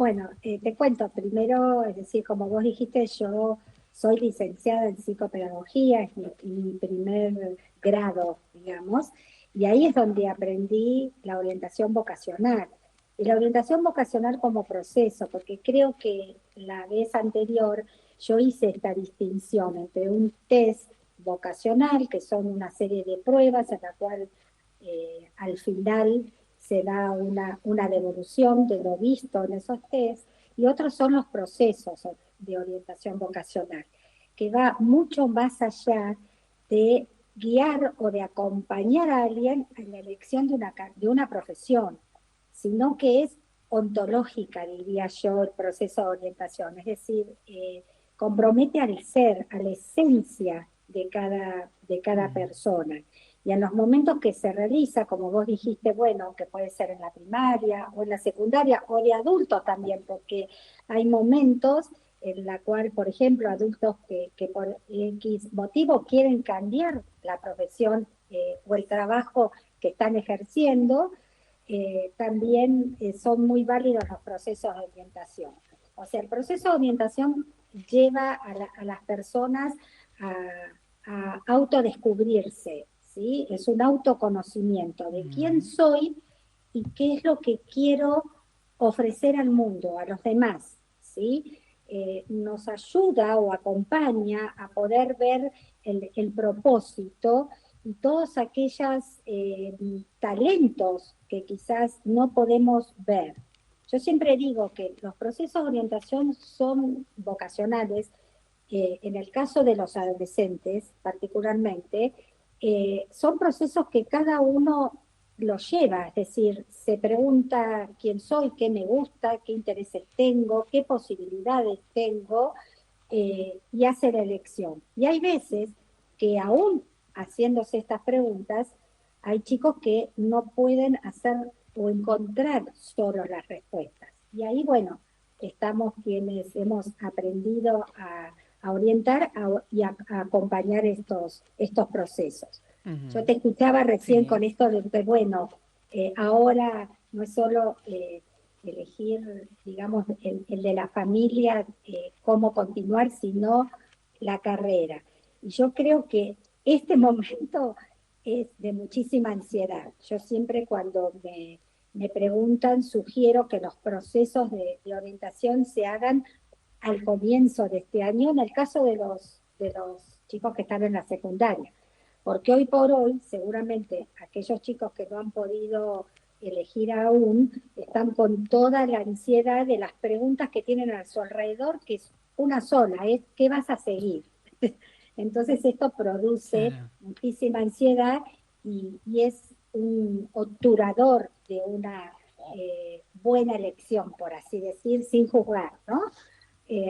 Bueno, te cuento primero, es decir, como vos dijiste, yo soy licenciada en psicopedagogía, es mi primer grado, digamos, y ahí es donde aprendí la orientación vocacional. Y la orientación vocacional como proceso, porque creo que la vez anterior yo hice esta distinción entre un test vocacional, que son una serie de pruebas en la cual al final se da una devolución de lo visto en esos test, y otros son los procesos de orientación vocacional, que va mucho más allá de guiar o de acompañar a alguien en la elección de una profesión, sino que es ontológica, diría yo, el proceso de orientación, es decir, compromete al ser, a la esencia de cada Mm. persona. Y en los momentos que se realiza, como vos dijiste, bueno, que puede ser en la primaria o en la secundaria o de adultos también, porque hay momentos en la cual, por ejemplo, adultos que por X motivo quieren cambiar la profesión o el trabajo que están ejerciendo, también son muy válidos los procesos de orientación. O sea, el proceso de orientación lleva a las personas a autodescubrirse, ¿sí? Es un autoconocimiento de quién Mm. soy y qué es lo que quiero ofrecer al mundo, a los demás, ¿sí? Nos ayuda o acompaña a poder ver el propósito y todos aquellos talentos que quizás no podemos ver. Yo siempre digo que los procesos de orientación son vocacionales. En el caso de los adolescentes, particularmente, son procesos que cada uno los lleva, es decir, se pregunta quién soy, qué me gusta, qué intereses tengo, qué posibilidades tengo, y hace la elección. Y hay veces que aún haciéndose estas preguntas, hay chicos que no pueden hacer o encontrar solo las respuestas. Y ahí, bueno, estamos quienes hemos aprendido a orientar y a acompañar estos procesos. Yo Ujú. te escuchaba recién con Sí. esto de que, bueno, ahora no es solo elegir, digamos, el de la familia, cómo continuar, sino la carrera. Y yo creo que este momento es de muchísima ansiedad. Yo siempre cuando me preguntan, sugiero que los procesos de orientación se hagan al comienzo de este año, en el caso de los chicos que están en la secundaria. Porque hoy por hoy, seguramente, aquellos chicos que no han podido elegir aún, están con toda la ansiedad de las preguntas que tienen a su alrededor, que es una sola, es ¿qué vas a seguir? Entonces esto produce Claro. muchísima ansiedad y es un obturador de una buena elección, por así decir, sin juzgar, ¿no?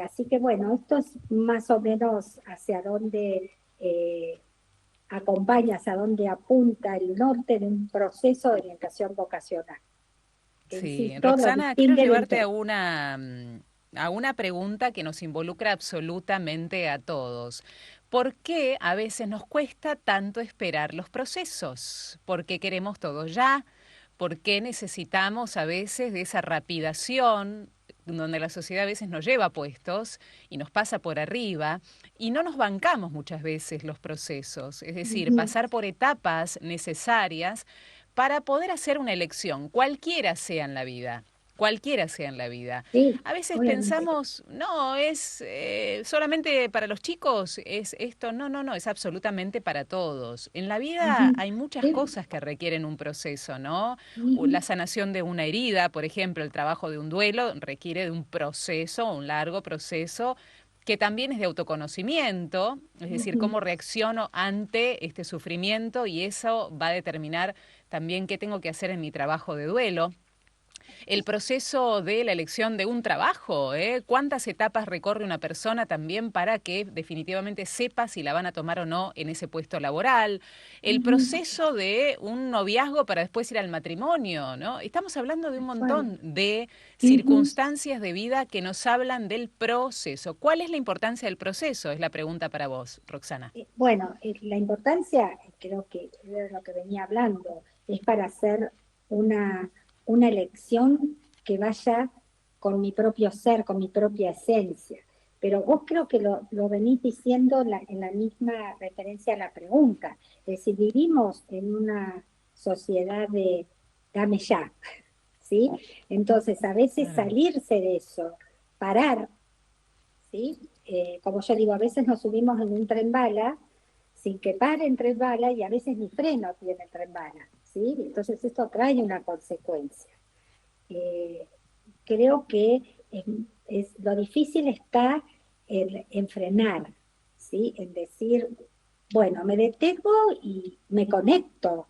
Así que bueno, esto es más o menos hacia dónde acompaña, hacia dónde apunta el norte de un proceso de orientación vocacional. Que Sí, insisto, lo Roxana, quiero distingue de un llevarte test. a una pregunta que nos involucra absolutamente a todos. ¿Por qué a veces nos cuesta tanto esperar los procesos? ¿Por qué queremos todo ya? ¿Por qué necesitamos a veces de esa rapidación donde la sociedad a veces nos lleva a puestos y nos pasa por arriba y no nos bancamos muchas veces los procesos? Es decir, Ujú. pasar por etapas necesarias para poder hacer una elección, cualquiera sea en la vida. Cualquiera sea en la vida. Sí, A veces obviamente. pensamos, no, es solamente para los chicos, es esto, no, no, no, es absolutamente para todos. En la vida Ujú. hay muchas Sí. cosas que requieren un proceso, ¿no? O Ujú. la sanación de una herida, por ejemplo, el trabajo de un duelo requiere de un proceso, un largo proceso, que también es de autoconocimiento, es decir, Ujú. cómo reacciono ante este sufrimiento y eso va a determinar también qué tengo que hacer en mi trabajo de duelo. El proceso de la elección de un trabajo, ¿eh? ¿Cuántas etapas recorre una persona también para que definitivamente sepa si la van a tomar o no en ese puesto laboral? El Ujú. proceso de un noviazgo para después ir al matrimonio, ¿no? Estamos hablando de un Bueno. montón de Ujú. circunstancias de vida que nos hablan del proceso. ¿Cuál es la importancia del proceso? Es la pregunta para vos, Roxana. Bueno, la importancia, creo que de lo que venía hablando, es para hacer una, una elección que vaya con mi propio ser, con mi propia esencia. Pero vos creo que lo venís diciendo en la misma referencia a la pregunta. Es decir, vivimos en una sociedad de dame ya, ¿sí? Entonces, a veces Claro. salirse de eso, parar, ¿sí? Como yo digo, a veces nos subimos en un tren bala sin que pare el tren bala y a veces ni freno tiene el tren bala, ¿sí? Entonces esto trae una consecuencia. Eh, Creo que lo difícil está en frenar, ¿sí? En decir, bueno, me detengo y me conecto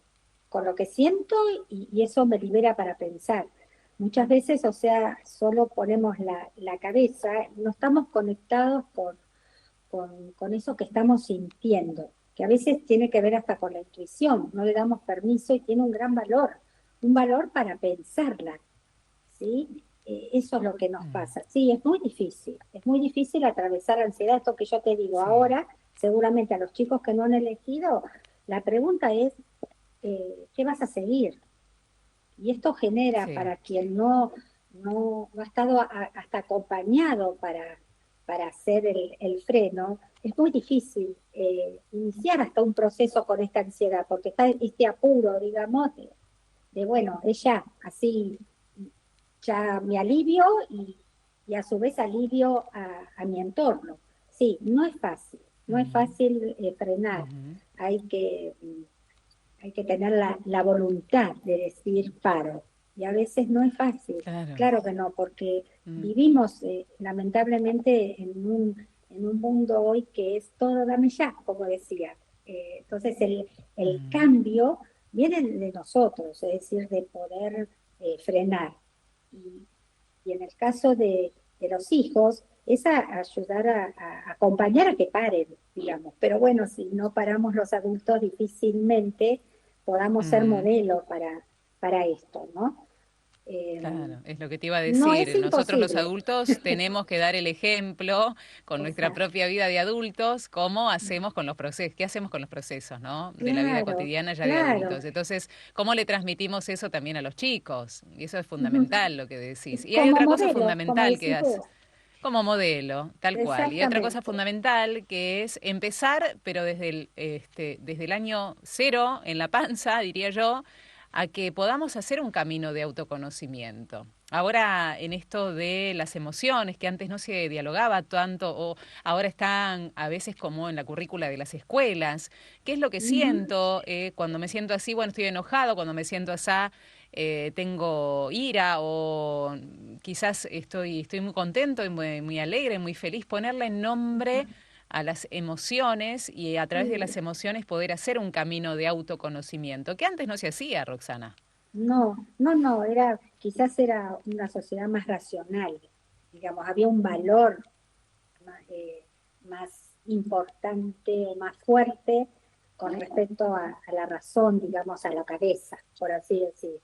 con lo que siento y eso me libera para pensar. Muchas veces, o sea, solo ponemos la cabeza, no estamos conectados con eso que estamos sintiendo, que a veces tiene que ver hasta con la intuición, no le damos permiso y tiene un valor para pensarla, ¿sí? Eso es lo que nos Mm. pasa. Sí, es muy difícil atravesar ansiedad, esto que yo te digo Sí. ahora, seguramente a los chicos que no han elegido, la pregunta es, ¿qué vas a seguir? Y esto genera Sí. para quien no ha estado hasta acompañado para hacer el freno, es muy difícil iniciar hasta un proceso con esta ansiedad, porque está este apuro, digamos, bueno, ella así ya me alivio y a su vez alivio a mi entorno. Sí, no es fácil, no es Ujú, fácil frenar, ujú. hay que, hay que tener la voluntad de decir paro. Y a veces no es fácil, Claro. claro que no, porque Mm, vivimos lamentablemente en un mundo hoy que es todo dame ya, como decía. Entonces el mm, cambio viene de nosotros, es decir, de poder frenar. Y, y en el caso de los hijos, es ayudar a acompañar a que paren, digamos. Pero bueno, si no paramos los adultos, difícilmente podamos ser mm. modelo para esto, ¿no? Eh, Claro, es lo que te iba a no es decir. Nosotros los imposible. adultos tenemos que dar el ejemplo con nuestra Exacto. propia vida de adultos, cómo hacemos con los procesos, qué hacemos con los procesos, ¿no? De la vida Claro, cotidiana ya de claro. adultos. Entonces, ¿cómo le transmitimos eso también a los chicos? Y eso es Ujú. fundamental lo que decís. Y hay Como otra cosa modelo, como fundamental que decís hace. vos. Como modelo, tal cual. Y otra cosa Exactamente. fundamental que es empezar, pero desde el año cero, en la panza, diría yo, a que podamos hacer un camino de autoconocimiento. Ahora, en esto de las emociones, que antes no se dialogaba tanto, o ahora están a veces como en la currícula de las escuelas, ¿qué es lo que Ujú. siento? Cuando me siento así, bueno, estoy enojado, cuando me siento así, tengo ira o quizás estoy muy contento y muy alegre, muy feliz, ponerle nombre a las emociones y a través de Sí. las emociones poder hacer un camino de autoconocimiento, que antes no se hacía, Roxana. No, quizás era una sociedad más racional, digamos, había un valor más importante o más fuerte con respecto a la razón, digamos, a la cabeza, por así decir.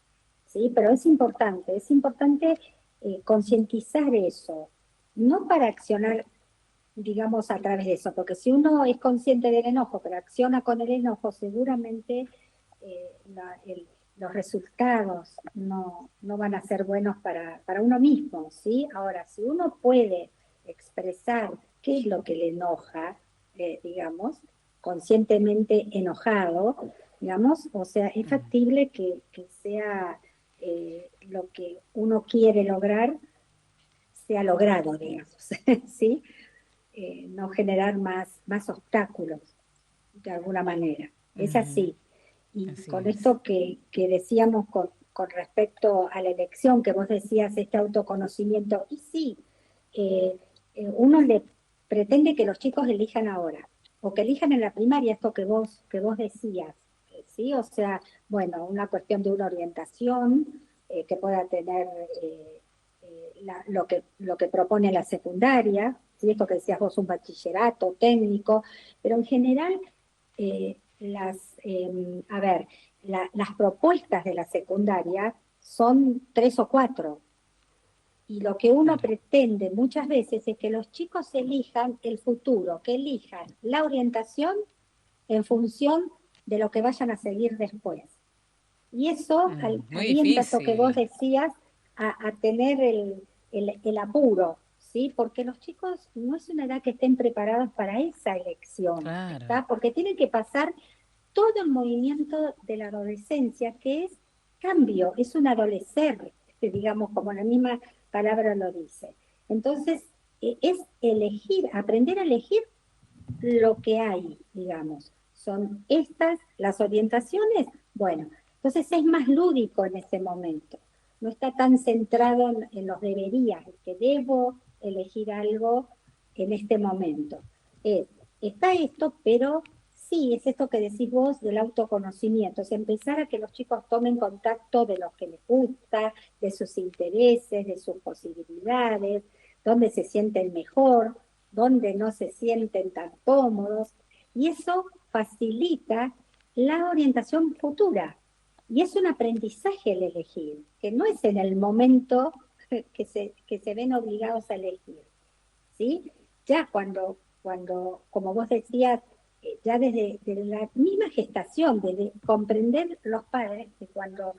¿Sí? Pero es importante concientizar eso, no para accionar, digamos, a través de eso, porque si uno es consciente del enojo, pero acciona con el enojo, seguramente los resultados no van a ser buenos para uno mismo, ¿sí? Ahora, si uno puede expresar qué es lo que le enoja, digamos, conscientemente enojado, digamos, o sea, es Mm, factible que sea lo que uno quiere lograr sea logrado, digamos, ¿sí? No generar más obstáculos de alguna manera. Es ujú, así. Y así con es. esto que decíamos con respecto a la elección, que vos decías, este autoconocimiento, y sí, uno le pretende que los chicos elijan ahora, o que elijan en la primaria esto que vos decías, ¿sí? O sea, bueno, una cuestión de una orientación que pueda tener lo que propone la secundaria, ¿sí? Esto que decías vos, un bachillerato técnico, pero en general, a ver, las propuestas de la secundaria son tres o cuatro, y lo que uno Claro. pretende muchas veces es que los chicos elijan el futuro, que elijan la orientación en función de lo que vayan a seguir después. Y eso Muy alienta esto que vos difícil. decías a tener el apuro, ¿sí? Porque los chicos no es una edad que estén preparados para esa elección, Claro. ¿está? Porque tienen que pasar todo el movimiento de la adolescencia, que es cambio, es un adolecer, digamos, como la misma palabra lo dice. Entonces, es elegir, aprender a elegir lo que hay, digamos. Son estas las orientaciones. Bueno, entonces es más lúdico en ese momento. No está tan centrado en los deberías, es que debo elegir algo en este momento. Está esto, pero sí, es esto que decís vos del autoconocimiento, es empezar a que los chicos tomen contacto de lo que les gusta, de sus intereses, de sus posibilidades, dónde se sienten mejor, donde no se sienten tan cómodos, y eso facilita la orientación futura. Y es un aprendizaje el elegir, que no es en el momento que se ven obligados a elegir, ¿sí? Ya como vos decías, ya desde la misma gestación, desde comprender los padres que cuando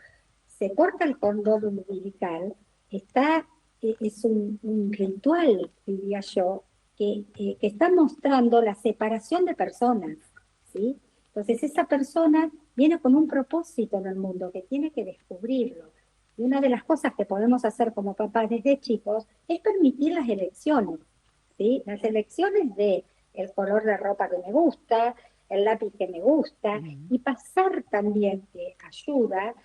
se corta el cordón umbilical, está, es un ritual, diría yo, que está mostrando la separación de personas, ¿sí? Entonces esa persona viene con un propósito en el mundo que tiene que descubrirlo. Y una de las cosas que podemos hacer como papás desde chicos es permitir las elecciones, ¿sí? Las elecciones de el color de ropa que me gusta, el lápiz que me gusta, Ujú. y pasar también que ayuda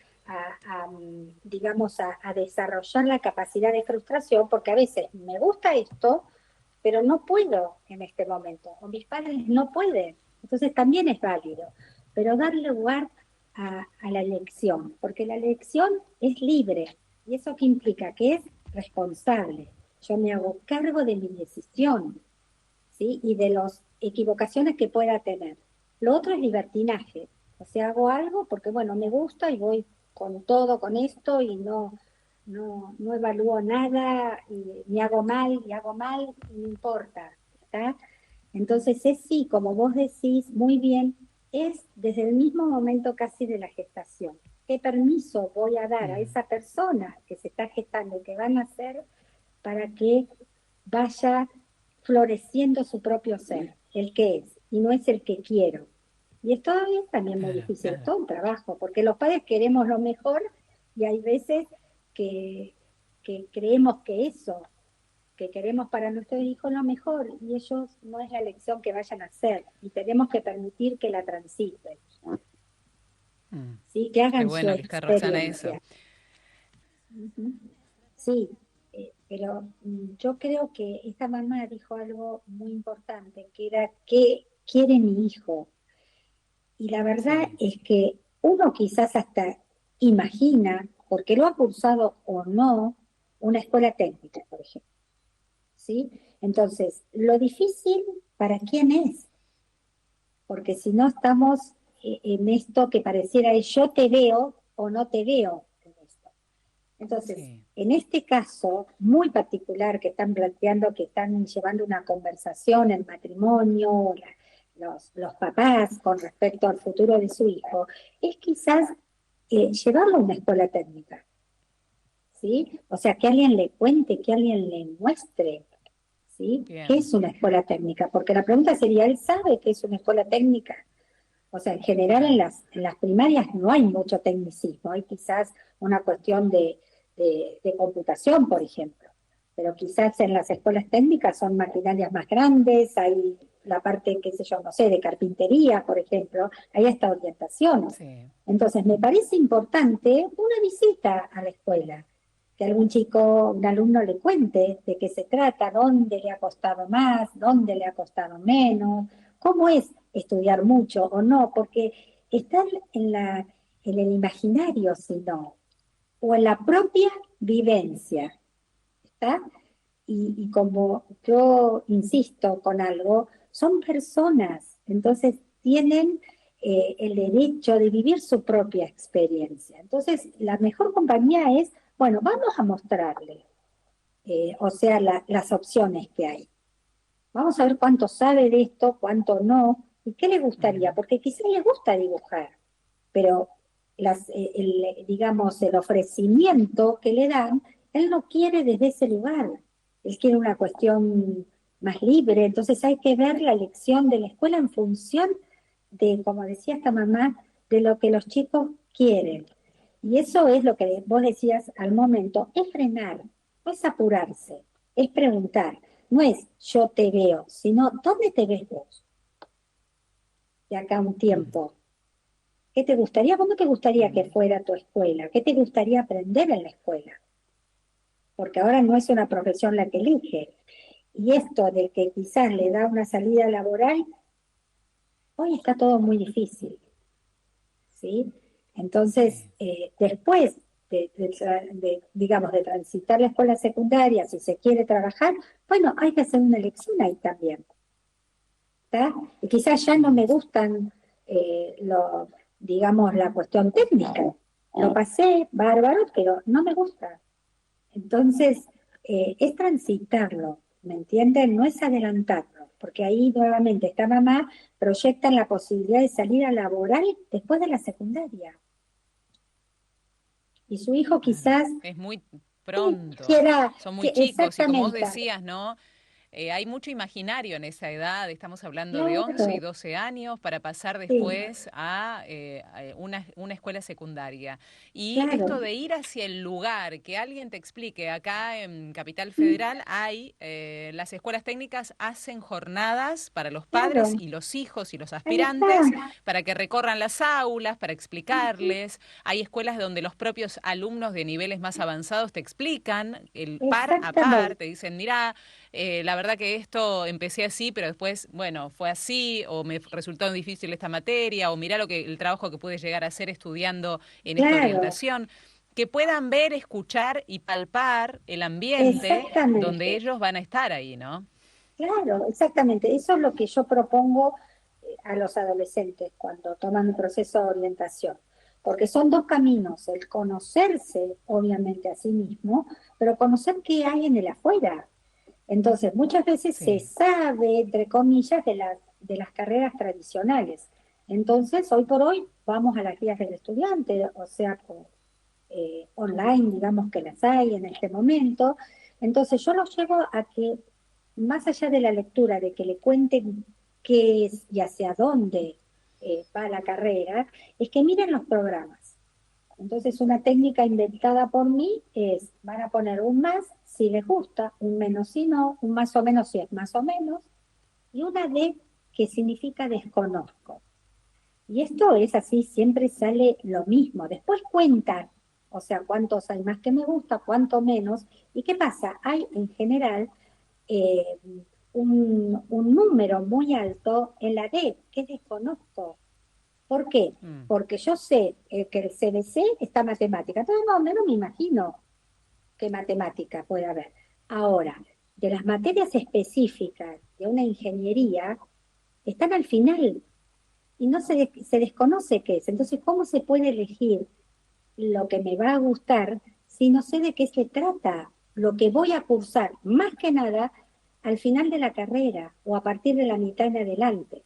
digamos, a desarrollar la capacidad de frustración, porque a veces me gusta esto, pero no puedo en este momento, o mis padres no pueden, entonces también es válido, pero darle lugar a la elección, porque la elección es libre, y eso qué implica, que es responsable. Yo me hago cargo de mi decisión, ¿sí? Y de las equivocaciones que pueda tener. Lo otro es libertinaje, o sea, hago algo porque, bueno, me gusta y voy con todo, con esto, y no evalúo nada, y me hago mal, y hago mal, y no importa, ¿está? Entonces es sí, como vos decís muy bien, es desde el mismo momento casi de la gestación. ¿Qué permiso voy a dar a Mm. esa persona que se está gestando, que va a nacer, para que vaya floreciendo su propio ser, el que es, y no es el que quiero? Y es todavía también muy Claro, difícil, es claro. todo un trabajo, porque los padres queremos lo mejor y hay veces que, que creemos que eso, que queremos para nuestros hijos lo mejor, y ellos no es la elección que vayan a hacer, y tenemos que permitir que la transiten, Mm. ¿sí? Que Qué hagan su bueno que está Roxana eso. experiencia. Ujú. Sí, pero yo creo que esta mamá dijo algo muy importante, que era qué quiere mi hijo. Y la verdad Sí, es que uno quizás hasta imagina, porque lo ha cursado o no, una escuela técnica, por ejemplo, ¿sí? Entonces, lo difícil para quién es, porque si no estamos en esto que pareciera es yo te veo o no te veo en esto. Entonces, sí. en este caso muy particular que están planteando, que están llevando una conversación en matrimonio, los papás con respecto al futuro de su hijo, es quizás llevarlo a una escuela técnica, ¿sí? O sea, que alguien le cuente, que alguien le muestre, ¿sí? ¿Qué Bien, es una escuela técnica? Porque la pregunta sería, ¿él sabe qué es una escuela técnica? O sea, en general claro. en las primarias no hay mucho tecnicismo, hay quizás una cuestión de computación, por ejemplo, pero quizás en las escuelas técnicas son maquinarias más grandes, hay la parte, qué sé yo, no sé, de carpintería, por ejemplo, hay hasta orientación. Sí. Entonces, me parece importante una visita a la escuela, que algún chico, un alumno le cuente de qué se trata, dónde le ha costado más, dónde le ha costado menos, cómo es estudiar mucho o no, porque están en el imaginario, sino, o en la propia vivencia, ¿está? Y como yo insisto con algo, son personas, entonces tienen el derecho de vivir su propia experiencia. Entonces, la mejor compañía es, bueno, vamos a mostrarle, o sea, las opciones que hay. Vamos a ver cuánto sabe de esto, cuánto no, y qué le gustaría, Ujú. porque quizás le gusta dibujar, pero digamos, el ofrecimiento que le dan Él no quiere desde ese lugar, él quiere una cuestión más libre, entonces hay que ver la elección de la escuela en función de, como decía esta mamá, de lo que los chicos quieren. Y eso es lo que vos decías al momento, es frenar, no es apurarse, es preguntar, no es yo te veo, sino ¿dónde te ves vos de acá a un tiempo? ¿Qué te gustaría? ¿Cómo te gustaría que fuera tu escuela? ¿Qué te gustaría aprender en la escuela? Porque ahora no es una profesión la que elige. Y esto de que quizás le da una salida laboral, hoy está todo muy difícil, ¿sí? Entonces, Sí. después digamos, de transitar la escuela secundaria, si se quiere trabajar, bueno, hay que hacer una elección ahí también, ¿está? Y quizás ya no me gustan, digamos, la cuestión técnica. Lo pasé, bárbaro, pero no me gusta. Entonces, es transitarlo, ¿me entienden? No es adelantarlo, porque ahí nuevamente esta mamá proyecta la posibilidad de salir a laboral después de la secundaria. Y su hijo Claro, quizás es muy sí, pronto, quiera, son muy que chicos y como vos exactamente, decías, ¿no? Hay mucho imaginario en esa edad, estamos hablando de 11 y claro, 12 años para pasar sí, después a una escuela secundaria. Y esto claro, de ir hacia el lugar, que alguien te explique, acá en Capital mm, Federal hay, las escuelas técnicas hacen jornadas para los padres claro, y los hijos y los ahí está. aspirantes para que recorran las aulas, para explicarles. Hay escuelas donde los propios alumnos de niveles más avanzados te explican el par a par, Exactamente, te dicen, mira, la verdad que esto empecé así, pero después, bueno, fue así, o me resultó difícil esta materia, o mira el trabajo que pude llegar a hacer estudiando en esta claro, orientación. Que puedan ver, escuchar y palpar el ambiente donde exactamente. ellos van a estar ahí, ¿no? Claro, exactamente. Eso es lo que yo propongo a los adolescentes cuando toman el proceso de orientación. Porque son dos caminos, el conocerse, obviamente, a sí mismo, pero conocer qué hay en el afuera. Entonces, muchas veces se Sí, sabe, entre comillas, de las carreras tradicionales. Entonces, hoy por hoy, vamos a las guías del estudiante, o sea, online, digamos que las hay en este momento. Entonces yo los llevo a que, más allá de la lectura, de que le cuenten qué es y hacia dónde va la carrera, es que miren los programas. Entonces una técnica inventada por mí es, van a poner un más si les gusta, un menos si no, un más o menos si es más o menos, y una D que significa desconozco. Y esto es así, siempre sale lo mismo. Después cuentan, o sea, cuántos hay más que me gusta, cuánto menos. ¿Y qué pasa? Hay en general eh, un número muy alto en la D, que desconozco. ¿Por qué? mm, Porque yo sé que el CBC está matemática. Entonces, no, no me imagino qué matemática puede haber. Ahora, de las materias específicas de una ingeniería, están al final y no se desconoce qué es. Entonces, ¿cómo se puede elegir lo que me va a gustar si no sé de qué se trata? Lo que voy a cursar, más que nada, al final de la carrera o a partir de la mitad en adelante.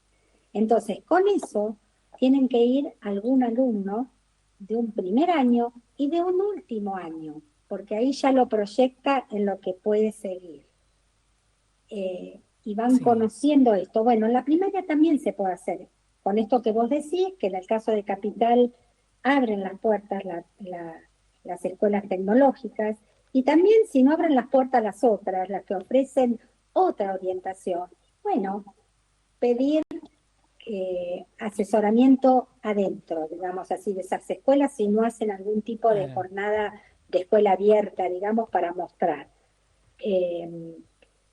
Entonces, con eso tienen que ir algún alumno de un primer año y de un último año, porque ahí ya lo proyecta en lo que puede seguir. Y van sí. conociendo esto. Bueno, en la primaria también se puede hacer. Con esto que vos decís, que en el caso de Capital abren las puertas las escuelas tecnológicas, y también si no abren las puertas las otras, las que ofrecen otra orientación, bueno, pedir asesoramiento adentro, digamos así, de esas escuelas, si no hacen algún tipo de Claro. jornada de escuela abierta, digamos, para mostrar. Eh,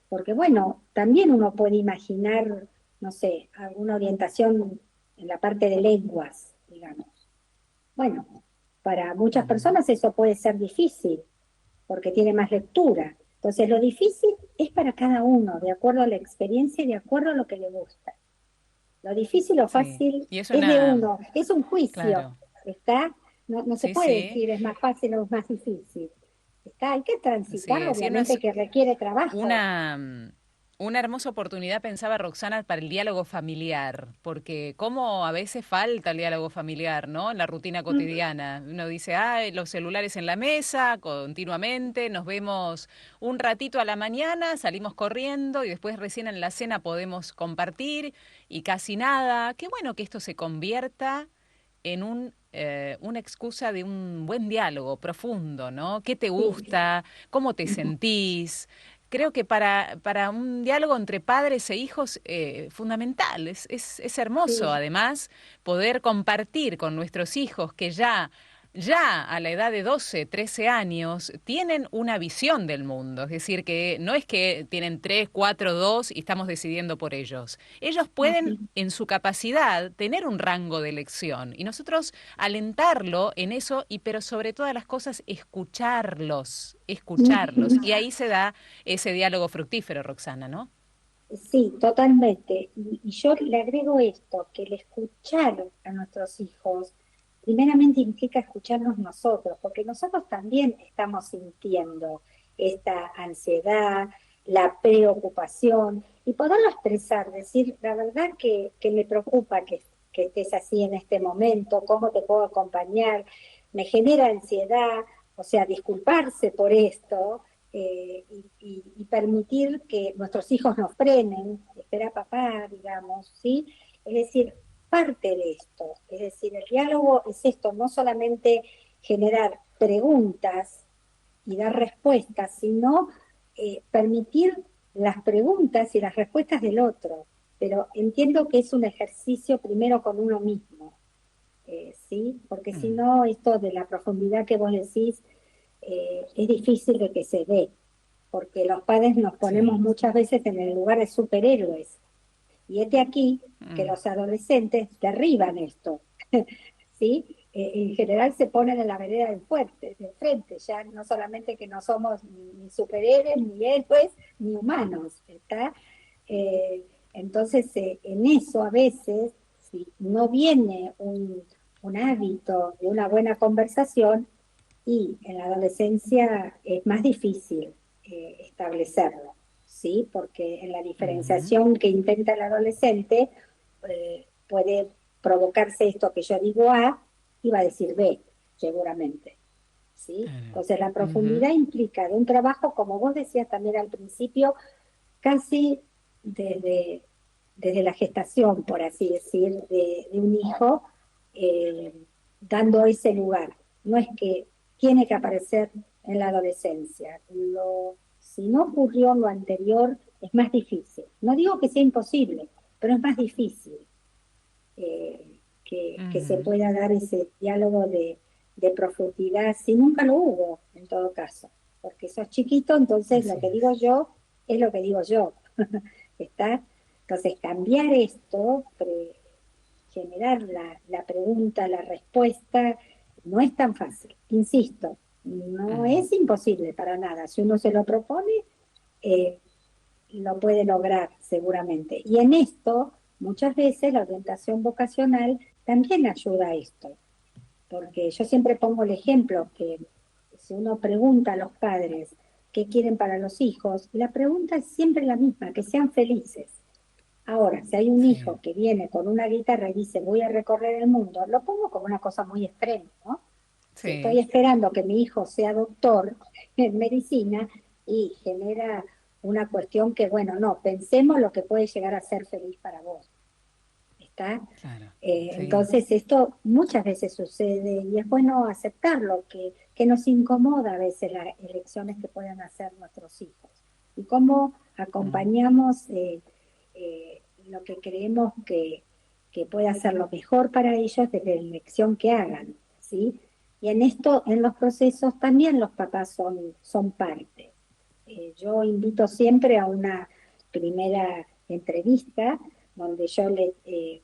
Porque bueno, también uno puede imaginar, no sé, alguna orientación en la parte de lenguas, digamos. Bueno, para muchas Ujú. personas eso puede ser difícil, porque tiene más lectura. Entonces lo difícil es para cada uno, de acuerdo a la experiencia y de acuerdo a lo que le gusta. Lo difícil o Sí. fácil Y es es de una, uno, es un juicio, claro, ¿está? No, no se sí, puede sí, decir es más fácil o es más difícil. Está, hay que transitar, sí, sí, no obviamente es que requiere trabajo. una, Una hermosa oportunidad, pensaba Roxana, para el diálogo familiar, porque como a veces falta el diálogo familiar, ¿no? En la rutina cotidiana. Uno dice, ay, los celulares en la mesa, continuamente, nos vemos un ratito a la mañana, salimos corriendo y después recién en la cena podemos compartir y casi nada. Qué bueno que esto se convierta en una excusa de un buen diálogo profundo, ¿no? ¿Qué te Sí. gusta? ¿Cómo te sentís? Creo que para un diálogo entre padres e hijos fundamental, es hermoso Sí, además poder compartir con nuestros hijos que ya a la edad de 12, 13 años tienen una visión del mundo, es decir, que no es que tienen 3, 4, 2 y estamos decidiendo por ellos. Ellos pueden ujú, en su capacidad tener un rango de elección y nosotros alentarlo en eso y pero sobre todas las cosas escucharlos, escucharlos. ujú. Y ahí se da ese diálogo fructífero, Roxana, ¿no? Sí, totalmente. Y yo le agrego esto, que el escuchar a nuestros hijos, primeramente implica escucharnos nosotros, porque nosotros también estamos sintiendo esta ansiedad, la preocupación, y poderlo expresar, decir, la verdad que me preocupa que estés así en este momento, cómo te puedo acompañar, me genera ansiedad, o sea, disculparse por esto y permitir que nuestros hijos nos frenen, espera papá, digamos, ¿sí? Es decir, parte de esto, es decir, el diálogo es esto, no solamente generar preguntas y dar respuestas, sino permitir las preguntas y las respuestas del otro. Pero entiendo que es un ejercicio primero con uno mismo, ¿sí? Porque si Mm, no, esto de la profundidad que vos decís es difícil de que se dé, porque los padres nos ponemos sí. muchas veces en el lugar de superhéroes. Y este aquí que Mm, los adolescentes derriban esto, ¿sí? En general se ponen en la vereda del frente, ya no solamente que no somos ni superhéroes, ni héroes, ni humanos, ¿está? Entonces, en eso a veces, si no viene un hábito de una buena conversación, y en la adolescencia es más difícil establecerlo, ¿sí? Porque en la ujú, diferenciación que intenta el adolescente puede provocarse esto que yo digo A y va a decir B, seguramente, ¿sí? Entonces la ujú, profundidad implica de un trabajo, como vos decías también al principio, casi desde, desde la gestación, por así decir, de un hijo, eh, dando ese lugar. No es que tiene que aparecer en la adolescencia. Si no ocurrió lo anterior, es más difícil. No digo que sea imposible, pero es más difícil que se ujú, pueda dar ese diálogo de profundidad si nunca lo hubo, en todo caso. Porque sos chiquito, entonces lo así que digo es. yo es lo que digo yo. ¿Está? Entonces, cambiar esto, generar la pregunta, la respuesta, no es tan fácil. Insisto, no Mm, es imposible para nada. Si uno se lo propone, eh, lo puede lograr seguramente. Y en esto, muchas veces la orientación vocacional también ayuda a esto, porque yo siempre pongo el ejemplo que si uno pregunta a los padres qué quieren para los hijos, la pregunta es siempre la misma, que sean felices. Ahora, si hay un sí, hijo que viene con una guitarra y dice voy a recorrer el mundo, lo pongo como una cosa muy extrema, ¿no? Si estoy sí. esperando que mi hijo sea doctor en medicina y genera una cuestión que, bueno, no, pensemos lo que puede llegar a ser feliz para vos, ¿está? Claro, sí. Entonces esto muchas veces sucede y es bueno aceptarlo, que nos incomoda a veces las elecciones que puedan hacer nuestros hijos y cómo Mm, acompañamos lo que creemos que pueda ser lo mejor para ellos desde la elección que hagan, ¿sí? Y en esto, en los procesos también los papás son parte. Yo invito siempre a una primera entrevista donde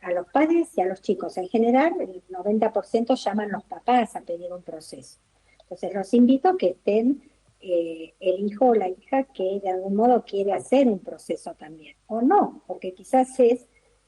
a los padres y a los chicos en general, el 90% llaman los papás a pedir un proceso. Entonces los invito a que estén el hijo o la hija que de algún modo quiere hacer un proceso también, o no, porque quizás es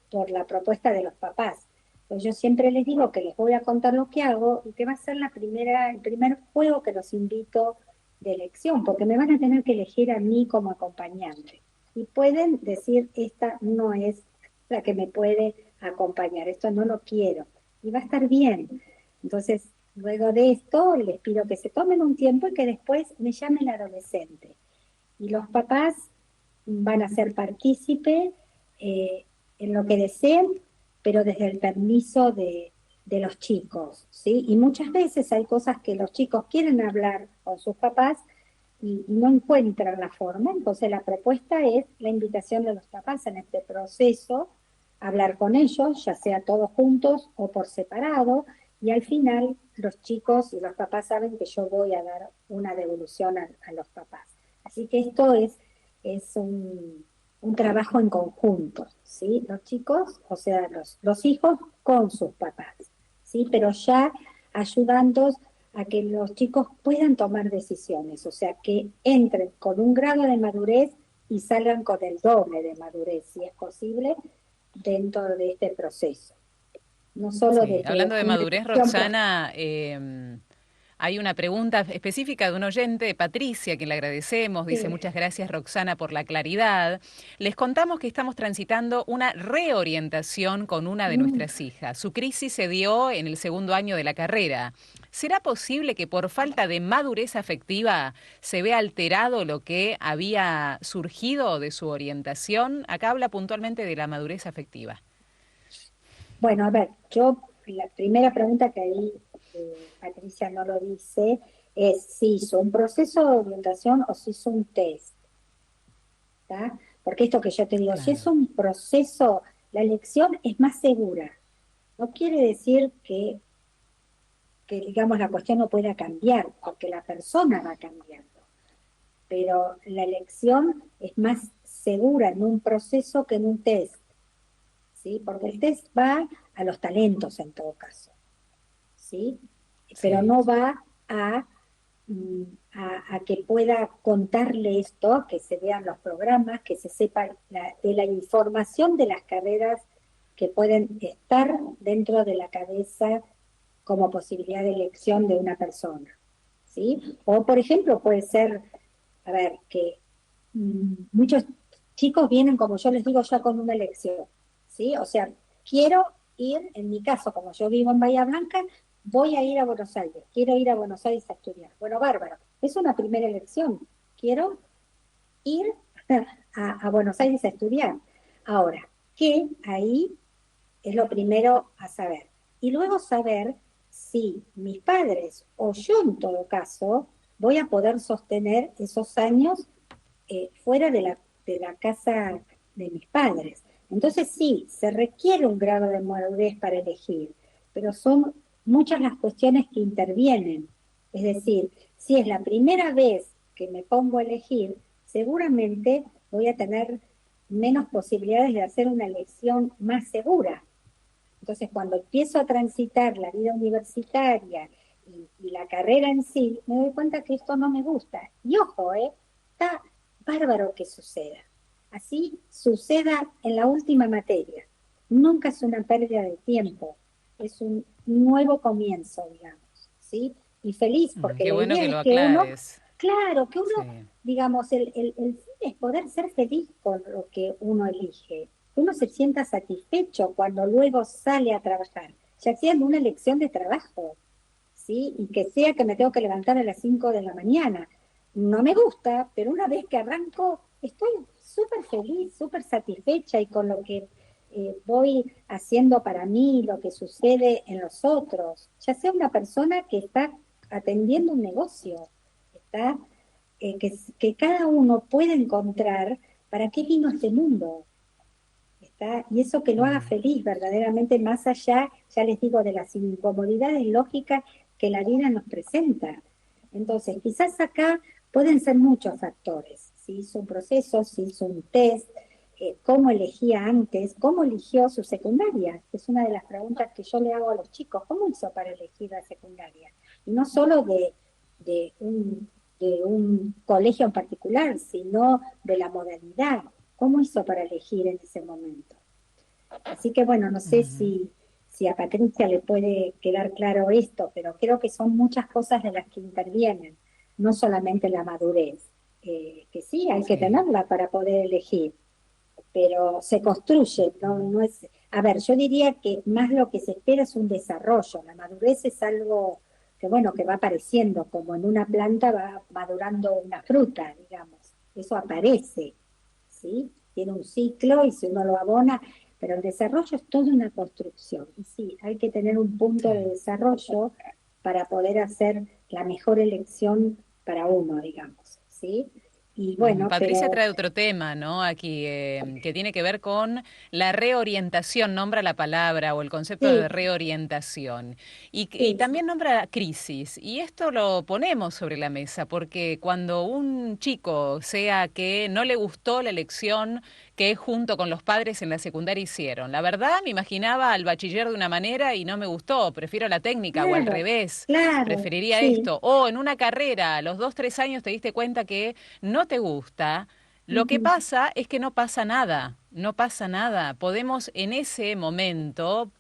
por la propuesta de los papás. Pues yo siempre les digo que les voy a contar lo que hago y que va a ser el primer juego que los invito de elección, porque me van a tener que elegir a mí como acompañante. y pueden decir, esta no es la que me puede acompañar, esto no lo quiero, y va a estar bien. Entonces, luego de esto, les pido que se tomen un tiempo y que después me llame el adolescente. Y los papás van a ser partícipes en lo que deseen, pero desde el permiso de los chicos, ¿sí? Y muchas veces hay cosas que los chicos quieren hablar con sus papás y no encuentran la forma, entonces la propuesta es la invitación de los papás en este proceso, hablar con ellos, ya sea todos juntos o por separado, y al final los chicos y los papás saben que yo voy a dar una devolución a los papás. Así que esto es un trabajo en conjunto, ¿sí? Los chicos, o sea, los hijos con sus papás, ¿sí? Pero ya ayudando a que los chicos puedan tomar decisiones, o sea, que entren con un grado de madurez y salgan con el doble de madurez, si es posible, dentro de este proceso. No solo Sí, desde hablando de una madurez, decisión. Roxana, hay una pregunta específica de un oyente, Patricia, que le agradecemos. Dice, Sí. muchas gracias, Roxana, por la claridad. Les contamos que estamos transitando una reorientación con una de Mm. nuestras hijas. Su crisis se dio en el segundo año de la carrera. ¿Será posible que por falta de madurez afectiva se vea alterado lo que había surgido de su orientación? Acá habla puntualmente de la madurez afectiva. Bueno, a ver, yo, la primera pregunta que ahí Patricia no lo dice es si hizo un proceso de orientación o si hizo un test, ¿tá? Porque esto que yo te digo, si es Claro. un proceso, la elección es más segura. No quiere decir que digamos, la cuestión no pueda cambiar, porque la persona va cambiando, pero la elección es más segura en un proceso que en un test, ¿sí? Porque el test va a los talentos en todo caso, ¿sí? Pero Sí. no va a que pueda contarle esto, que se vean los programas, que se sepa de la información de las carreras que pueden estar dentro de la cabeza como posibilidad de elección de una persona, ¿sí? O, por ejemplo, puede ser, a ver, que muchos chicos vienen, como yo les digo, ya con una elección, ¿sí? O sea, quiero ir, en mi caso, como yo vivo en Bahía Blanca, voy a ir a Buenos Aires, quiero ir a Buenos Aires a estudiar. Bueno, bárbaro, es una primera elección, quiero ir a Buenos Aires a estudiar. Ahora, ¿qué ahí es lo primero a saber? Y luego saber si mis padres o yo en todo caso voy a poder sostener esos años fuera de la casa de mis padres. Entonces sí, se requiere un grado de madurez para elegir, pero son muchas las cuestiones que intervienen. Es decir, si es la primera vez que me pongo a elegir, seguramente voy a tener menos posibilidades de hacer una elección más segura. Entonces, cuando empiezo a transitar la vida universitaria y la carrera en sí, me doy cuenta que esto no me gusta. Y ojo, está bárbaro que suceda. Así suceda en la última materia. Nunca es una pérdida de tiempo, es un nuevo comienzo, digamos, ¿sí? Y feliz, porque Qué la bueno idea que es lo que uno, aclares. claro, que uno, Sí. digamos, el fin es poder ser feliz con lo que uno elige, uno se sienta satisfecho cuando luego sale a trabajar, ya sea en una elección de trabajo, ¿sí? Y que sea que me tengo que levantar a las 5 de la mañana. No me gusta, pero una vez que arranco, estoy súper feliz, súper satisfecha y con lo que voy haciendo para mí, lo que sucede en los otros, ya sea una persona que está atendiendo un negocio, está, que cada uno puede encontrar para qué vino este mundo, ¿está? Y eso que lo haga Mm. feliz verdaderamente, más allá, ya les digo, de las incomodidades lógicas que la vida nos presenta. Entonces, quizás acá pueden ser muchos factores. Si hizo un proceso, si hizo un test, cómo elegía antes, cómo eligió su secundaria. Es una de las preguntas que yo le hago a los chicos. ¿Cómo hizo para elegir la secundaria? Y no solo de de un colegio en particular, sino de la modalidad. ¿Cómo hizo para elegir en ese momento? Así que bueno, no sé Ujú. si a Patricia le puede quedar claro esto, pero creo que son muchas cosas de las que intervienen, no solamente la madurez. que sí, hay que Sí. tenerla para poder elegir, pero se construye, no es... A ver, yo diría que más lo que se espera es un desarrollo, la madurez es algo que, bueno, que va apareciendo, como en una planta va madurando una fruta, digamos, eso aparece, ¿sí? Tiene un ciclo y si uno lo abona, pero el desarrollo es toda una construcción, y sí, hay que tener un punto de Sí. desarrollo para poder hacer la mejor elección para uno, digamos, ¿sí? Y bueno, Patricia pero trae otro tema, ¿no? Aquí, que tiene que ver con la reorientación, nombra la palabra o el concepto de sí, reorientación. Y sí, también nombra la crisis. Y esto lo ponemos sobre la mesa, porque cuando un chico, sea que no le gustó la elección que junto con los padres en la secundaria hicieron, la verdad me imaginaba al bachiller de una manera y no me gustó, prefiero la técnica o al claro, revés, claro, preferiría sí. esto. O en una carrera, a los 2, 3 años te diste cuenta que no te gusta, lo que Ujú, pasa es que no pasa nada, no pasa nada. Podemos en ese momento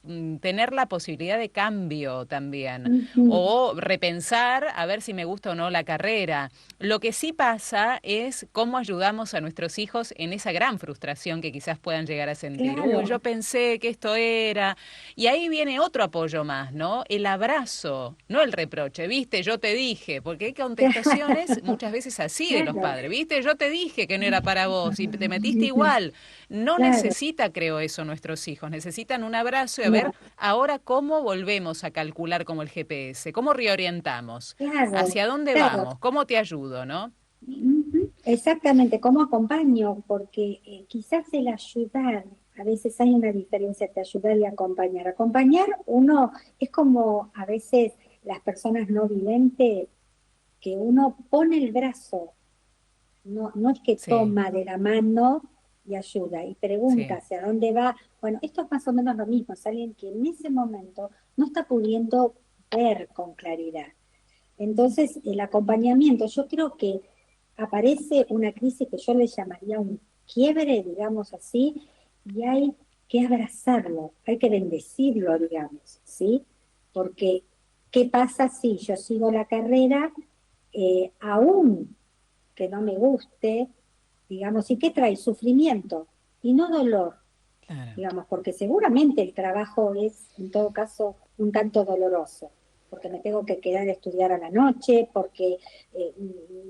tener la posibilidad de cambio también ujú, o repensar a ver si me gusta o no la carrera. Lo que sí pasa es cómo ayudamos a nuestros hijos en esa gran frustración que quizás puedan llegar a sentir. Uy, claro, yo pensé que esto era. Y ahí viene otro apoyo más, ¿no? El abrazo, no el reproche, ¿viste? Yo te dije, porque hay contestaciones muchas veces así de los claro, padres, ¿viste? Yo te dije que no era para vos y te metiste igual. No claro, necesita, creo, eso nuestros hijos, necesitan un abrazo y a ver no, ahora cómo volvemos a calcular como el GPS, cómo reorientamos, claro, hacia dónde claro. vamos, cómo te ayudo, ¿no? Ujú, exactamente, ¿cómo acompaño? Porque quizás el ayudar, a veces hay una diferencia entre ayudar y acompañar. Acompañar, uno, es como a veces las personas no videntes, que uno pone el brazo, no es que Sí, toma de la mano y ayuda y pregunta sí. hacia dónde va. Bueno, esto es más o menos lo mismo, es alguien que en ese momento no está pudiendo ver con claridad. Entonces, el acompañamiento, yo creo que aparece una crisis que yo le llamaría un quiebre, digamos así, y hay que abrazarlo, hay que bendecirlo, digamos, ¿sí? Porque, ¿qué pasa si yo sigo la carrera, aún que no me guste, digamos, y qué trae sufrimiento y no dolor, Claro. digamos, porque seguramente el trabajo es, en todo caso, un tanto doloroso, porque me tengo que quedar a estudiar a la noche, porque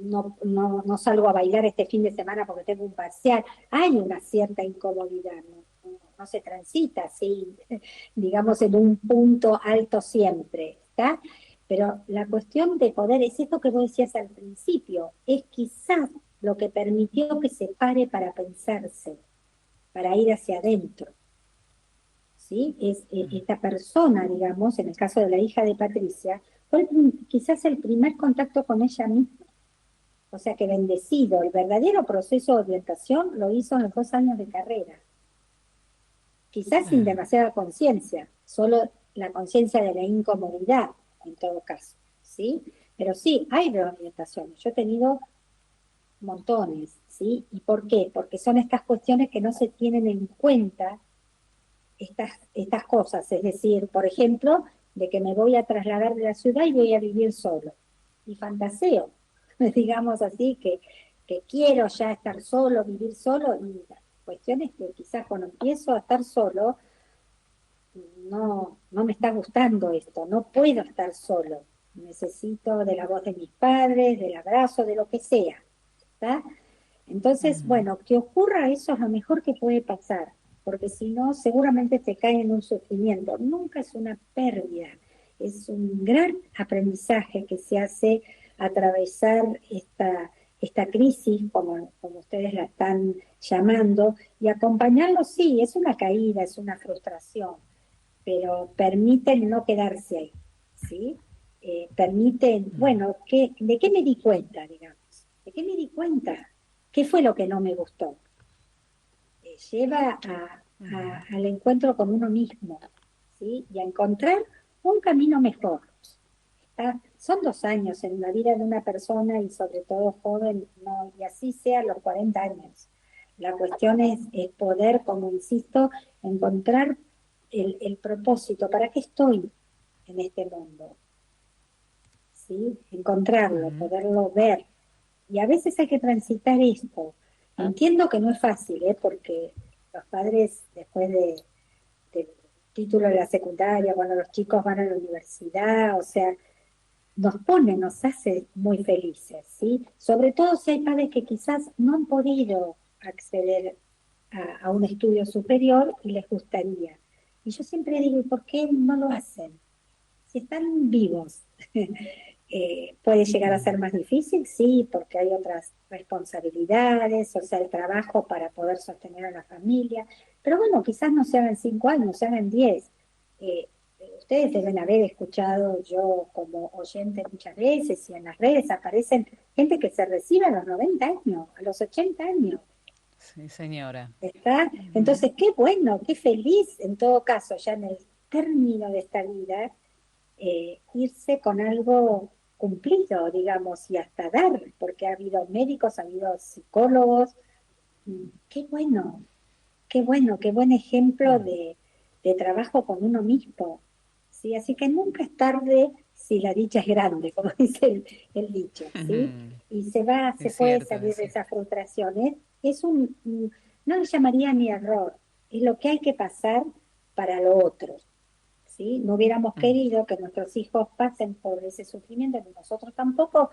no salgo a bailar este fin de semana porque tengo un parcial. Hay una cierta incomodidad, no se transita así, digamos, en un punto alto siempre, ¿está? Pero la cuestión de poder, es esto que vos decías al principio, es quizás lo que permitió que se pare para pensarse, para ir hacia adentro. ¿Sí? Es esta persona, digamos, en el caso de la hija de Patricia, fue quizás el primer contacto con ella misma. O sea que bendecido, el verdadero proceso de orientación lo hizo en los 2 años de carrera, quizás sin Claro. demasiada conciencia, solo la conciencia de la incomodidad en todo caso, ¿sí? Pero sí, hay reorientaciones. Yo he tenido montones, ¿sí? ¿Y por qué? Porque son estas cuestiones que no se tienen en cuenta estas cosas, es decir, por ejemplo, de que me voy a trasladar de la ciudad y voy a vivir solo. Y fantaseo, digamos así, que quiero ya estar solo, vivir solo, y la cuestión es que quizás cuando empiezo a estar solo, no me está gustando esto, no puedo estar solo. Necesito de la voz de mis padres, del abrazo, de lo que sea. ¿Está? Entonces, Ujú. bueno, que ocurra eso es lo mejor que puede pasar, porque si no, seguramente te cae en un sufrimiento. Nunca es una pérdida, es un gran aprendizaje que se hace atravesar esta crisis, como ustedes la están llamando, y acompañarlo, sí, es una caída, es una frustración, pero permiten no quedarse ahí, ¿sí? Permiten, bueno, ¿de qué me di cuenta, digamos? ¿De qué me di cuenta? ¿Qué fue lo que no me gustó? Lleva al encuentro con uno mismo, ¿sí? Y a encontrar un camino mejor. Son 2 años en la vida de una persona y sobre todo joven, no, y así sea los 40 años. La cuestión es poder, como insisto, encontrar el propósito, ¿para qué estoy en este mundo? ¿Sí? Encontrarlo, Ujú. poderlo ver. Y a veces hay que transitar esto. Entiendo que no es fácil, porque los padres, después del título de la secundaria, cuando los chicos van a la universidad, o sea, nos pone, nos hace muy felices, ¿sí? Sobre todo si hay padres que quizás no han podido acceder a un estudio superior y les gustaría. Y yo siempre digo, ¿y por qué no lo hacen? Si están vivos. Puede llegar a ser más difícil, sí, porque hay otras responsabilidades, o sea, el trabajo para poder sostener a la familia. Pero bueno, quizás no se hagan 5 años, se hagan 10. Eh, Ustedes deben haber escuchado, yo como oyente muchas veces, y en las redes aparecen gente que se recibe a los 90 años, a los 80 años. Sí, señora. ¿Está? Entonces, qué bueno, qué feliz, en todo caso, ya en el término de esta vida, irse con algo cumplido, digamos, y hasta dar, porque ha habido médicos, ha habido psicólogos. Qué bueno, qué bueno, qué buen ejemplo de trabajo con uno mismo. ¿Sí? Así que nunca es tarde si la dicha es grande, como dice el dicho, ¿sí? Y se Es puede cierto, salir es de cierto. esa frustración. Es no le llamaría ni error, es lo que hay que pasar para lo otro. ¿Sí? No hubiéramos querido que nuestros hijos pasen por ese sufrimiento, ni nosotros tampoco,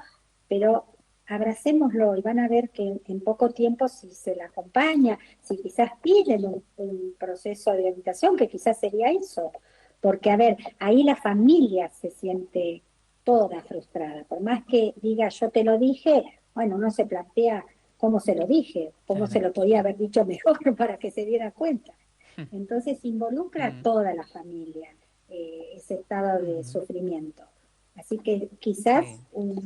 pero abracémoslo y van a ver que en poco tiempo, si se la acompaña, si quizás piden un proceso de orientación, que quizás sería eso, porque a ver, ahí la familia se siente toda frustrada, por más que diga yo te lo dije, bueno, uno se plantea cómo se lo dije, cómo se Claro. lo podía haber dicho mejor para que se diera cuenta. Entonces involucra a toda la familia ese estado de sufrimiento. Así que quizás Sí.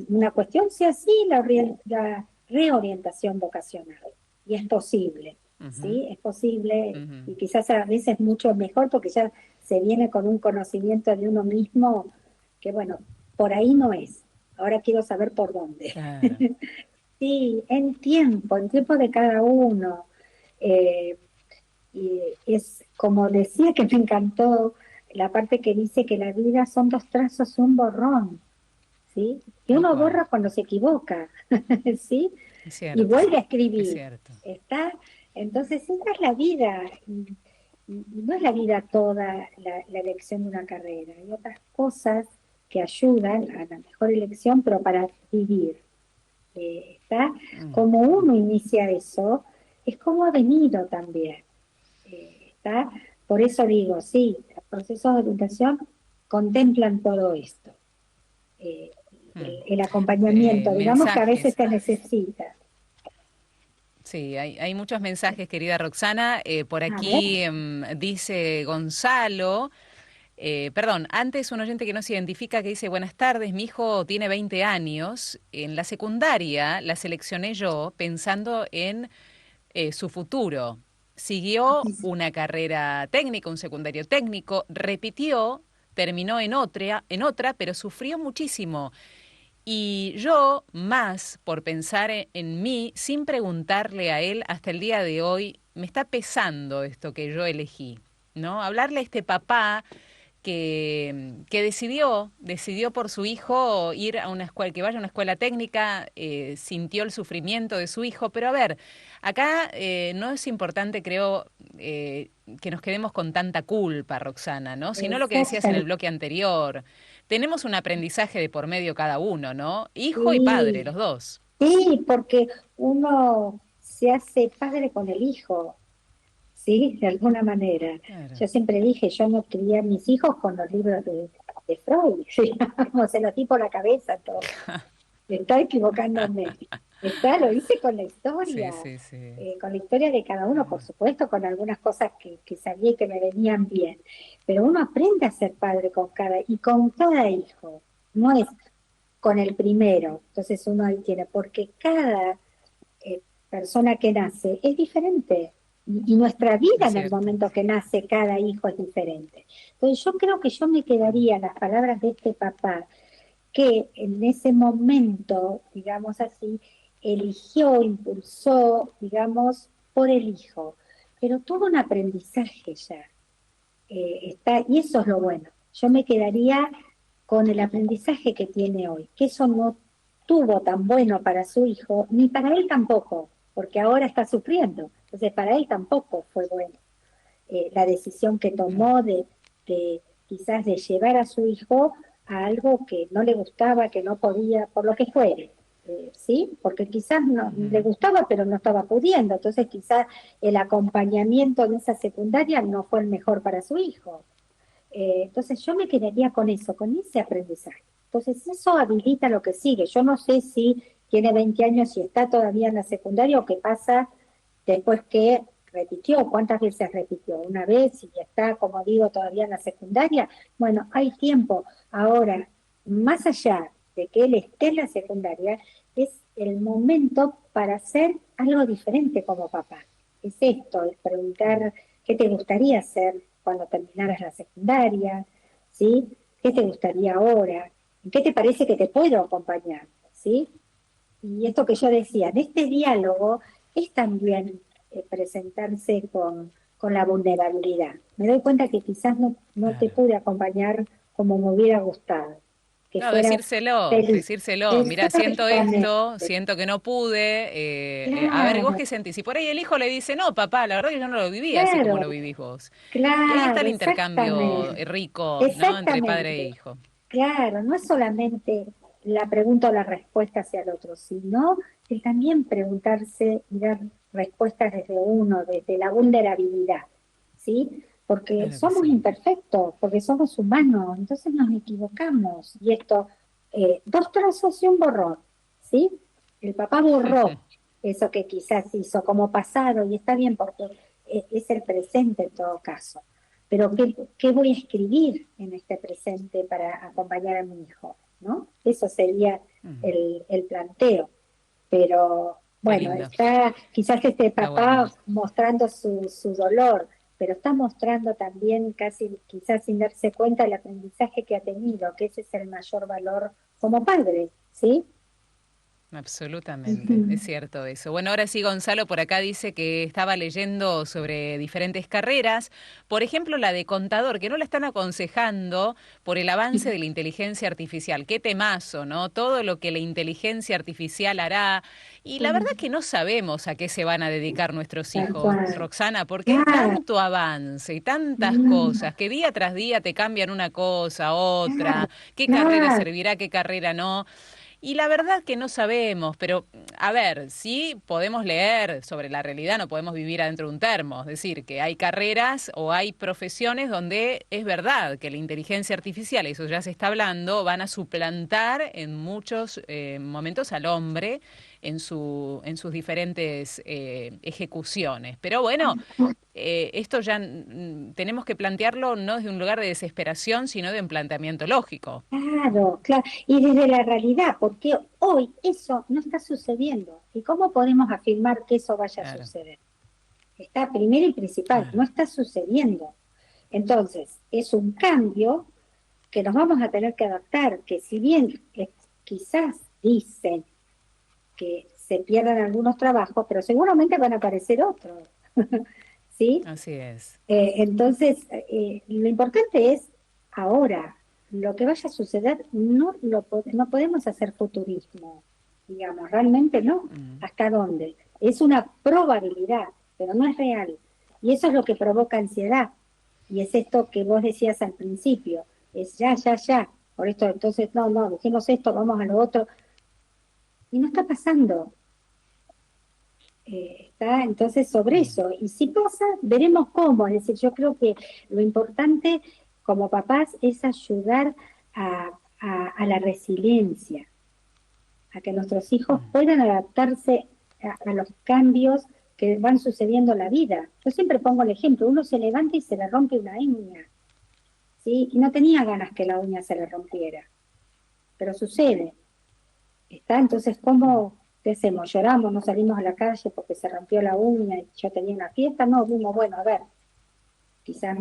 una cuestión sea así la reorientación vocacional. Y es posible, Ujú, ¿sí? Es posible ujú. y quizás a veces mucho mejor porque ya se viene con un conocimiento de uno mismo que, bueno, por ahí no es. Ahora quiero saber por dónde. Claro. Sí, en tiempo de cada uno. Eh, y es como decía que me encantó la parte que dice que la vida son 2 trazos y un borrón, ¿sí? Y Tal uno cual. borra cuando se equivoca, ¿sí? Es Y cierto. vuelve a Es escribir, cierto. ¿está? Entonces esa es la vida. Y no es la vida toda la elección de una carrera. Hay otras cosas que ayudan a la mejor elección, pero para vivir. ¿Está? Como uno inicia eso, es como ha venido también. ¿Está? Por eso digo, sí, los procesos de orientación contemplan todo esto. Eh, Mm. el acompañamiento, digamos que a veces Mensajes. se necesita. Sí, hay muchos mensajes, querida Roxana. Por A ver, aquí dice Gonzalo. Perdón, antes un oyente que no se identifica que dice, buenas tardes, mi hijo tiene 20 años, en la secundaria la seleccioné yo pensando en su futuro. Siguió una carrera técnica, un secundario técnico, repitió, terminó en otra, pero sufrió muchísimo. Y yo, más por pensar en mí, sin preguntarle a él hasta el día de hoy, me está pesando esto que yo elegí, ¿no? Hablarle a este papá que decidió por su hijo ir a una escuela, que vaya a una escuela técnica, sintió el sufrimiento de su hijo, pero a ver, acá no es importante, creo, que nos quedemos con tanta culpa, Roxana, ¿no? Sino lo que decías en el exactamente. bloque anterior. Tenemos un aprendizaje de por medio cada uno, ¿no? Hijo y padre, los Sí, dos. sí, porque uno se hace padre con el hijo, ¿sí? De alguna manera. Claro. Yo siempre dije, yo no crié a mis hijos con los libros de Freud, digamos, se los di por la cabeza todo. Estoy equivocándome. Lo hice Sí, sí, sí. con la historia de cada uno, por supuesto, con algunas cosas que sabía y que me venían bien. Pero uno aprende a ser padre y con cada hijo, no es con el primero. Entonces uno ahí tiene, porque cada persona que nace es diferente. Y nuestra vida Es en el cierto. momento que nace cada hijo es diferente. Entonces yo creo que yo me quedaría en las palabras de este papá, que en ese momento, digamos así, eligió, impulsó, digamos, por el hijo. Pero todo un aprendizaje ya y eso es lo bueno. Yo me quedaría con el aprendizaje que tiene hoy, que eso no estuvo tan bueno para su hijo, ni para él tampoco, porque ahora está sufriendo. Entonces para él tampoco fue bueno. La decisión que tomó de quizás de llevar a su hijo a algo que no le gustaba, que no podía, por lo que fuere. ¿Sí? Porque quizás no le Ujú. gustaba, pero no estaba pudiendo. Entonces quizás el acompañamiento en esa secundaria no fue el mejor para su hijo. Entonces yo me quedaría con eso, con ese aprendizaje. Entonces eso habilita lo que sigue. Yo no sé si tiene 20 años y está todavía en la secundaria o qué pasa después que repitió, cuántas veces repitió, una vez y ya está, como digo, todavía en la secundaria. Bueno, hay tiempo. Ahora, más allá de que él esté en la secundaria, es el momento para hacer algo diferente como papá. Es esto, es preguntar qué te gustaría hacer cuando terminaras la secundaria, ¿sí? ¿Qué te gustaría ahora? ¿En qué te parece que te puedo acompañar? ¿Sí? Y esto que yo decía, en este diálogo es también presentarse con la vulnerabilidad. Me doy cuenta que quizás no te Claro. pude acompañar como me hubiera gustado, que No, fueras decírselo, feliz. decírselo. Mira, siento Exactamente. esto, siento que no pude. A ver, ¿vos Claro, qué sentís? Y por ahí el hijo le dice, no, papá, la verdad que yo no lo viví así como claro, lo vivís vos. Y ahí está claro, el intercambio exactamente. rico, ¿no? Entre padre e Exactamente. hijo. Claro, no es solamente la pregunta o la respuesta hacia el otro, sino el también preguntarse y dar respuestas desde uno, desde la vulnerabilidad, ¿sí? Porque Claro que somos sí. imperfectos, porque somos humanos, entonces nos equivocamos. Y esto, dos trazos y un borrón, ¿sí? El papá borró eso que quizás hizo como pasado, y está bien porque es el presente en todo caso, pero ¿qué voy a escribir en este presente para acompañar a mi hijo? ¿No? Eso sería Mm, el planteo. Pero qué bueno, lindo, está quizás este está bueno. papá mostrando su dolor, pero está mostrando también casi quizás sin darse cuenta el aprendizaje que ha tenido, que ese es el mayor valor como padre, ¿sí? Absolutamente, Ujú. es cierto eso. Bueno, ahora sí, Gonzalo por acá dice que estaba leyendo sobre diferentes carreras, por ejemplo la de contador, que no la están aconsejando por el avance de la inteligencia artificial. Qué temazo, ¿no? Todo lo que la inteligencia artificial hará. Y la verdad que no sabemos a qué se van a dedicar nuestros Tal hijos, cual. Roxana, porque hay Claro, tanto avance y tantas mm, cosas que día tras día te cambian una cosa, otra, qué carrera claro, servirá, qué carrera no. Y la verdad que no sabemos, pero a ver, sí podemos leer sobre la realidad, no podemos vivir adentro de un termo. Es decir, que hay carreras o hay profesiones donde es verdad que la inteligencia artificial, eso ya se está hablando, van a suplantar en muchos momentos al hombre en sus diferentes ejecuciones. Pero bueno, esto ya tenemos que plantearlo no desde un lugar de desesperación, sino de un planteamiento lógico. claro, claro. Y desde la realidad, porque hoy eso no está sucediendo. ¿Y cómo podemos afirmar que eso vaya a Claro, suceder? Está primero y principal, claro. no está sucediendo. Entonces, es un cambio que nos vamos a tener que adaptar, que si bien quizás dicen que se pierdan algunos trabajos, pero seguramente van a aparecer otros, ¿sí? Así es. Entonces, lo importante es ahora, lo que vaya a suceder, no podemos hacer futurismo, digamos, realmente no. Mm. ¿Hasta dónde? Es una probabilidad, pero no es real. Y eso es lo que provoca ansiedad. Y es esto que vos decías al principio, es ya, ya, ya. Por esto, entonces, no, no, dejemos esto, vamos a lo otro. Y no está pasando. Está entonces sobre Mm. eso. Y si pasa, veremos cómo. Es decir, yo creo que lo importante como papás es ayudar a la resiliencia, a que nuestros hijos Mm. puedan adaptarse a los cambios que van sucediendo en la vida. Yo siempre pongo el ejemplo, uno se levanta y se le rompe una uña, ¿sí? Y no tenía ganas que la uña se le rompiera, pero sucede. ¿Está? Entonces, ¿qué hacemos? ¿Lloramos? ¿No salimos a la calle porque se rompió la uña y yo tenía una fiesta? No, vimos, bueno, a ver, quizás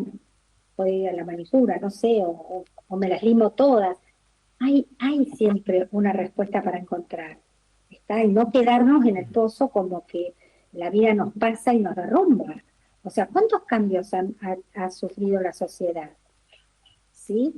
puedo ir a la manicura, no sé, o me las limo todas. Hay siempre una respuesta para encontrar, ¿está? Y no quedarnos en el pozo como que la vida nos pasa y nos derrumba. O sea, ¿cuántos cambios ha sufrido la sociedad? ¿Sí?